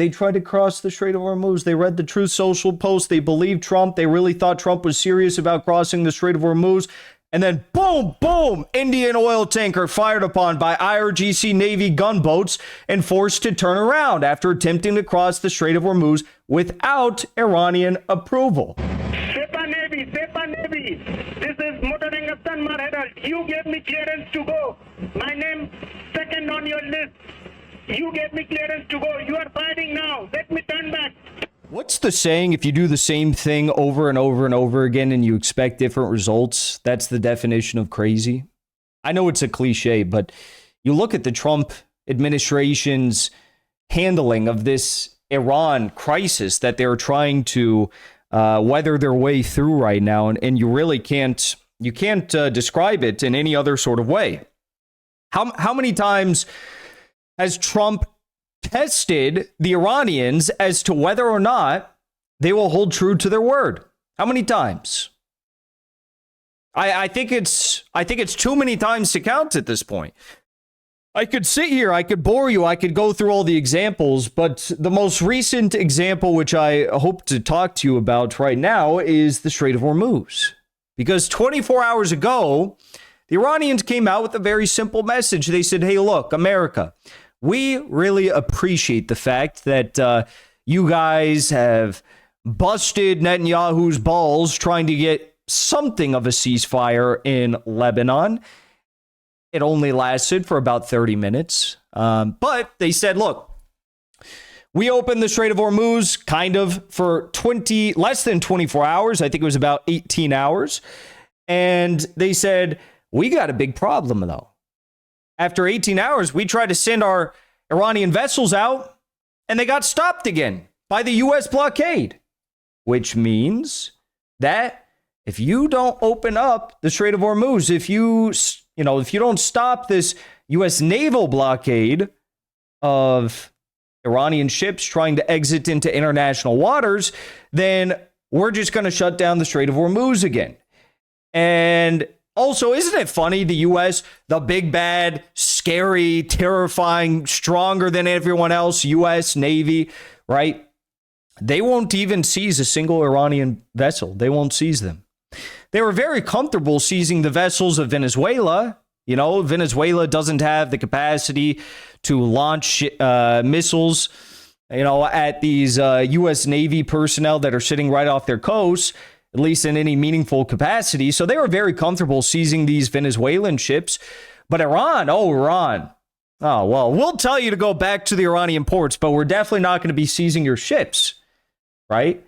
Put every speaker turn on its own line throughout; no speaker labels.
They tried to cross the Strait of Hormuz. They read the Truth Social post. They believed Trump. They really thought Trump was serious about crossing the Strait of Hormuz. And then boom, boom, Indian oil tanker fired upon by IRGC Navy gunboats and forced to turn around after attempting to cross the Strait of Hormuz without Iranian approval.
Sepa Navy. This is Motoring Afghan Marhedal. You gave me clearance to go. My name second on your list. You gave me clearance to go. You are fighting now. Let me turn back.
What's the saying? If you do the same thing over and over and over again and you expect different results, that's the definition of crazy. I know it's a cliche, but you look at the Trump administration's handling of this Iran crisis that they're trying to weather their way through right now, and you really can't describe it in any other sort of way. How many times has Trump tested the Iranians as to whether or not they will hold true to their word? How many times? I think it's too many times to count at this point. I could sit here, I could bore you, I could go through all the examples, but the most recent example, which I hope to talk to you about right now, is the Strait of Hormuz. Because 24 hours ago, the Iranians came out with a very simple message. They said, hey, look, America, we really appreciate the fact that you guys have busted Netanyahu's balls trying to get something of a ceasefire in Lebanon. It only lasted for about 30 minutes. But they said, look, we opened the Strait of Hormuz kind of for less than 24 hours. I think it was about 18 hours. And they said, we got a big problem, though. After 18 hours, we tried to send our Iranian vessels out, and they got stopped again by the U.S. blockade, which means that if you don't open up the Strait of Hormuz, if you don't stop this U.S. naval blockade of Iranian ships trying to exit into international waters, then we're just going to shut down the Strait of Hormuz again. And also, isn't it funny, the U.S., the big, bad, scary, terrifying, stronger than everyone else, U.S. Navy, right? They won't even seize a single Iranian vessel. They won't seize them. They were very comfortable seizing the vessels of Venezuela. You know, Venezuela doesn't have the capacity to launch missiles, at these U.S. Navy personnel that are sitting right off their coast, at least in any meaningful capacity. So they were very comfortable seizing these Venezuelan ships. But Iran, well, we'll tell you to go back to the Iranian ports, but we're definitely not going to be seizing your ships, right?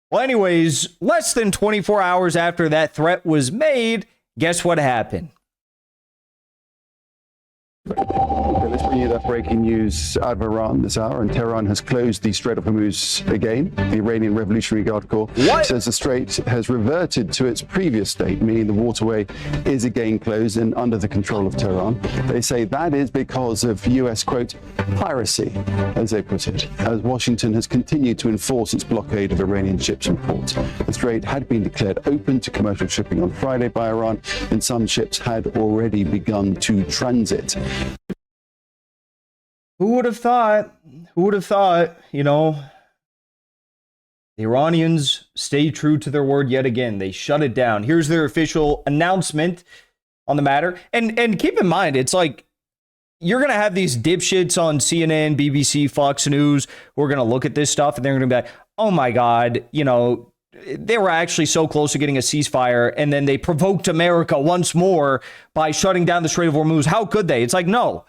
Well, anyways, less than 24 hours after that threat was made, guess what happened?
Okay, let's bring you that breaking news out of Iran this hour. And Tehran has closed the Strait of Hormuz again. The Iranian Revolutionary Guard Corps says the strait has reverted to its previous state, meaning the waterway is again closed and under the control of Tehran. They say that is because of U.S., quote, piracy, as they put it, as Washington has continued to enforce its blockade of Iranian ships and ports. The strait had been declared open to commercial shipping on Friday by Iran, and some ships had already begun to transit.
Who would have thought, the Iranians stay true to their word yet again. They shut it down. Here's their official announcement on the matter. And keep in mind, it's like, you're going to have these dipshits on CNN, BBC, Fox News who are going to look at this stuff and they're going to be like, oh my God, they were actually so close to getting a ceasefire, and then they provoked America once more by shutting down the Strait of Hormuz. How could they? It's like, no.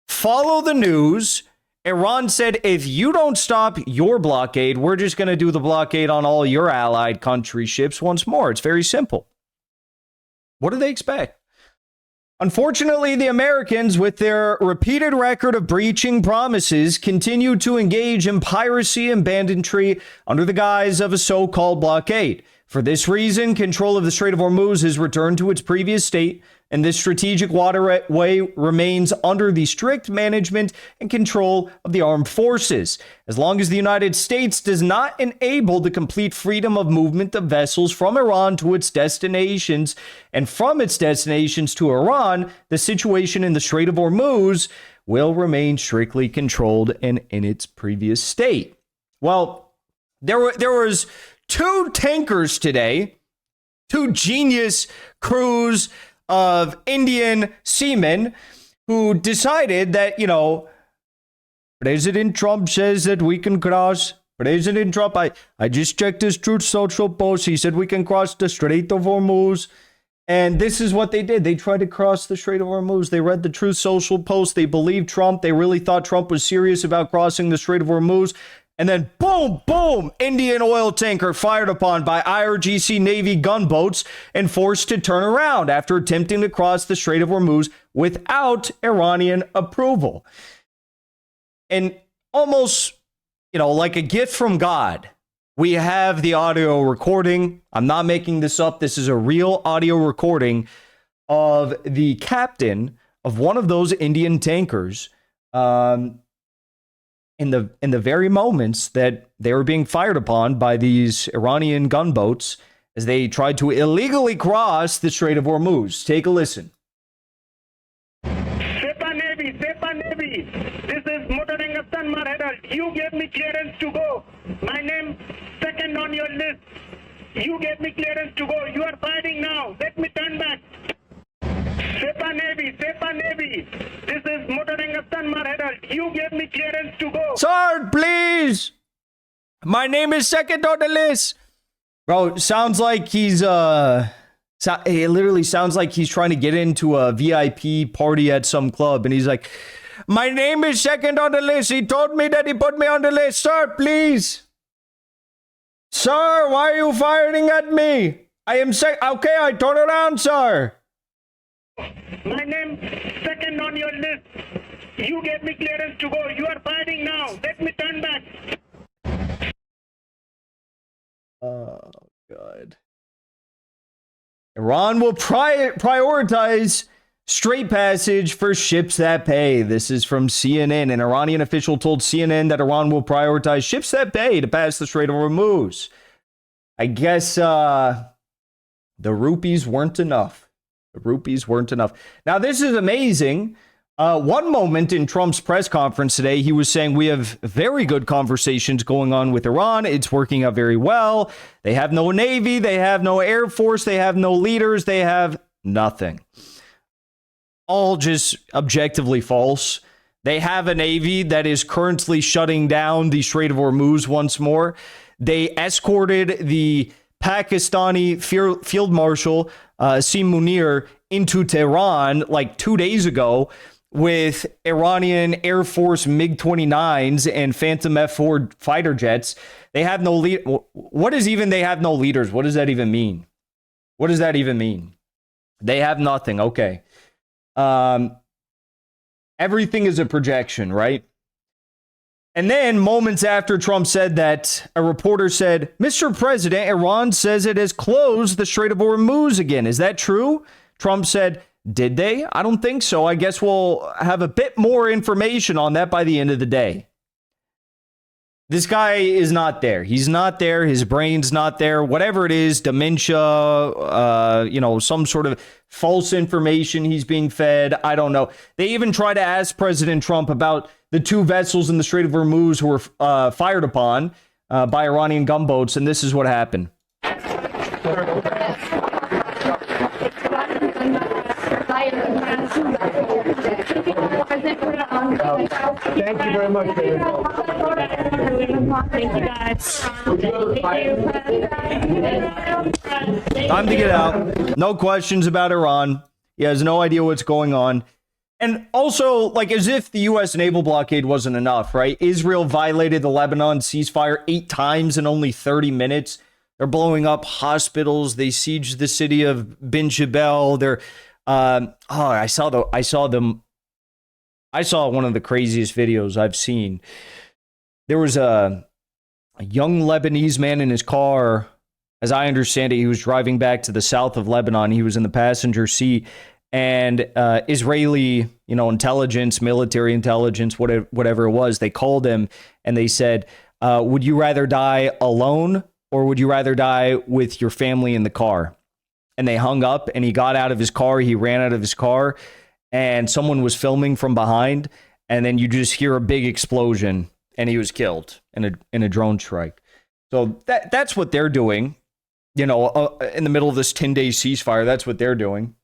Follow the news. Iran said, if you don't stop your blockade, we're just going to do the blockade on all your allied country ships once more. It's very simple. What do they expect? Unfortunately, the Americans, with their repeated record of breaching promises, continue to engage in piracy and banditry under the guise of a so-called blockade. For this reason, control of the Strait of Hormuz has returned to its previous state, and this strategic waterway remains under the strict management and control of the armed forces. As long as the United States does not enable the complete freedom of movement of vessels from Iran to its destinations and from its destinations to Iran, the situation in the Strait of Hormuz will remain strictly controlled and in its previous state. Well, there was 2 tankers today, 2 genius crews of Indian seamen who decided that, President Trump says that we can cross. President Trump, I just checked his Truth Social post. He said we can cross the Strait of Hormuz. And this is what they did. They tried to cross the Strait of Hormuz. They read the Truth Social post. They believed Trump. They really thought Trump was serious about crossing the Strait of Hormuz. And then boom, boom, Indian oil tanker fired upon by IRGC Navy gunboats and forced to turn around after attempting to cross the Strait of Hormuz without Iranian approval. And almost, like a gift from God, we have the audio recording. I'm not making this up. This is a real audio recording of the captain of one of those Indian tankers in the very moments that they were being fired upon by these Iranian gunboats as they tried to illegally cross the Strait of Hormuz. Take a listen.
Sepa Navy. This is motoring Afghan Herald. You gave me clearance to go. My name second on your list. You gave me clearance to go. You are fighting now. Let me turn back. Sepa Navy. This is motoring Afghan Herald. You gave me clearance to go.
Sir, please. My name is second on the list. Bro, sounds like he's it literally sounds like he's trying to get into a VIP party at some club, and he's like, my name is second on the list. He told me that he put me on the list. Sir, please. Sir, why are you firing at me? I am okay, I turn around, sir.
My name second on your list. You gave me clearance to go. You are fighting now. Let me turn back.
Oh, God. Iran will prioritize straight passage for ships that pay. This is from CNN. An Iranian official told CNN that Iran will prioritize ships that pay to pass the Strait of Hormuz. I guess the rupees weren't enough. The rupees weren't enough. Now, this is amazing. One moment in Trump's press conference today, he was saying we have very good conversations going on with Iran. It's working out very well. They have no Navy. They have no Air Force. They have no leaders. They have nothing. All just objectively false. They have a Navy that is currently shutting down the Strait of Hormuz once more. They escorted the Pakistani Field Marshal Asim Munir into Tehran like 2 days ago with Iranian Air Force MiG-29s and Phantom F-4 fighter jets. They have no lead. What is even they have no leaders? What does that even mean? What does that even mean? They have nothing. Okay. Everything is a projection, right? And then moments after Trump said that, a reporter said, Mr. President, Iran says it has closed the Strait of Hormuz again. Is that true? Trump said, did they? I don't think so. I guess we'll have a bit more information on that by the end of the day. This guy is not there. He's not there. His brain's not there. Whatever it is, dementia, some sort of false information he's being fed. I don't know. They even tried to ask President Trump about the 2 vessels in the Strait of Hormuz who were fired upon by Iranian gunboats, and this is what happened.
Thank you very much, David.
Thank you, guys.
Time to get out. No questions about Iran. He has no idea what's going on. And also, like, as if the U.S. naval blockade wasn't enough, right? Israel violated the Lebanon ceasefire 8 times in only 30 minutes. They're blowing up hospitals. They sieged the city of Bin Jebel. They're, I saw one of the craziest videos I've seen. There was a young Lebanese man in his car. As I understand it, he was driving back to the south of Lebanon. He was in the passenger seat. And Israeli, intelligence, military intelligence, whatever it was, they called him and they said, would you rather die alone or would you rather die with your family in the car? And they hung up and he got out of his car. He ran out of his car and someone was filming from behind. and then you just hear a big explosion, and he was killed in a drone strike. So that's what they're doing, you know, in the middle of this 10-day ceasefire. That's what they're doing.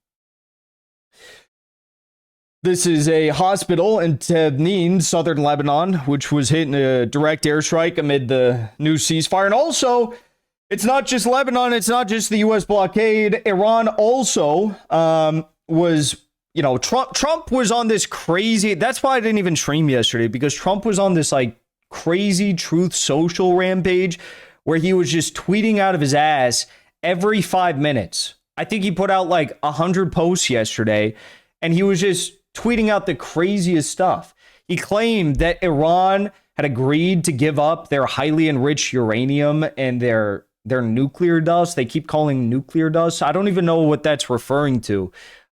This is a hospital in Tebnin, southern Lebanon, which was hit in a direct airstrike amid the new ceasefire. And also, it's not just Lebanon. It's not just the U.S. blockade. Iran also was, you know, Trump was on this crazy. That's why I didn't even stream yesterday, because Trump was on this like crazy Truth Social rampage where he was just tweeting out of his ass every 5 minutes. I think he put out like 100 posts yesterday, and he was just tweeting out the craziest stuff. He claimed that Iran had agreed to give up their highly enriched uranium and their nuclear dust. They keep calling nuclear dust. I don't even know what that's referring to.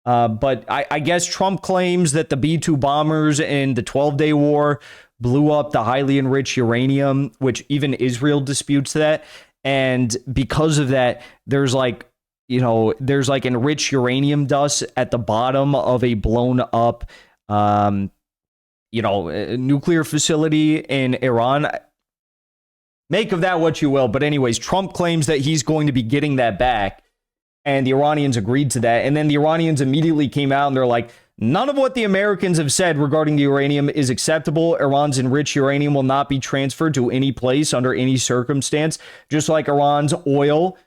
But I guess Trump claims that the B-2 bombers in the 12-day war blew up the highly enriched uranium, which even Israel disputes that. And because of that, there's like enriched uranium dust at the bottom of a blown up, nuclear facility in Iran. Make of that what you will. But anyways, Trump claims that he's going to be getting that back. And the Iranians agreed to that. And then the Iranians immediately came out and they're like, none of what the Americans have said regarding the uranium is acceptable. Iran's enriched uranium will not be transferred to any place under any circumstance. Just like Iran's soil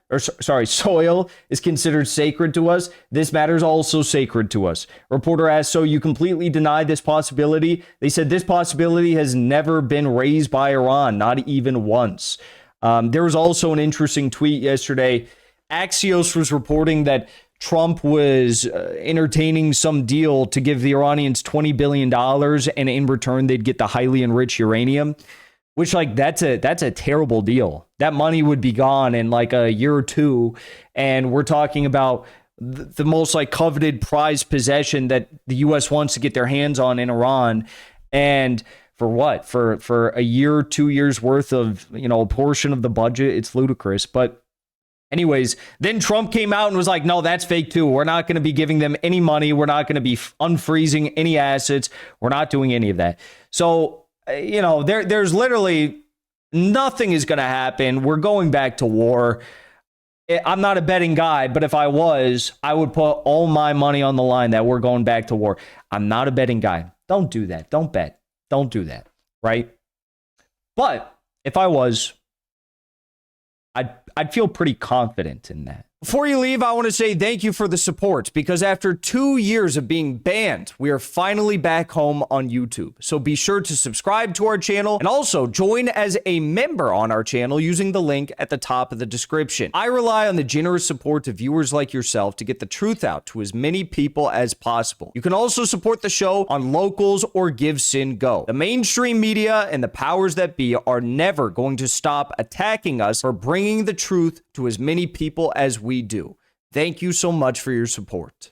is considered sacred to us, this matter is also sacred to us. Reporter asked, so you completely deny this possibility? They said this possibility has never been raised by Iran, not even once. There was also an interesting tweet yesterday. Axios was reporting that Trump was entertaining some deal to give the Iranians $20 billion, and in return, they'd get the highly enriched uranium, which, like, that's a terrible deal. That money would be gone in like a year or two. And we're talking about the most like coveted prized possession that the U.S. wants to get their hands on in Iran. And for what? For a year, 2 years worth of, you know, a portion of the budget. It's ludicrous. But anyways, then Trump came out and was like, no, that's fake too. We're not going to be giving them any money. We're not going to be unfreezing any assets. We're not doing any of that. So, you know, there's literally nothing is going to happen. We're going back to war. I'm not a betting guy, but if I was, I would put all my money on the line that we're going back to war. I'm not a betting guy. Don't do that. Don't bet. Don't do that. Right? But if I was, I'd feel pretty confident in that. Before you leave, I want to say thank you for the support, because after 2 years of being banned, we are finally back home on YouTube. So be sure to subscribe to our channel and also join as a member on our channel using the link at the top of the description. I rely on the generous support of viewers like yourself to get the truth out to as many people as possible. You can also support the show on Locals or Give Sin Go. The mainstream media and the powers that be are never going to stop attacking us for bringing the truth to as many people as we do. Thank you so much for your support.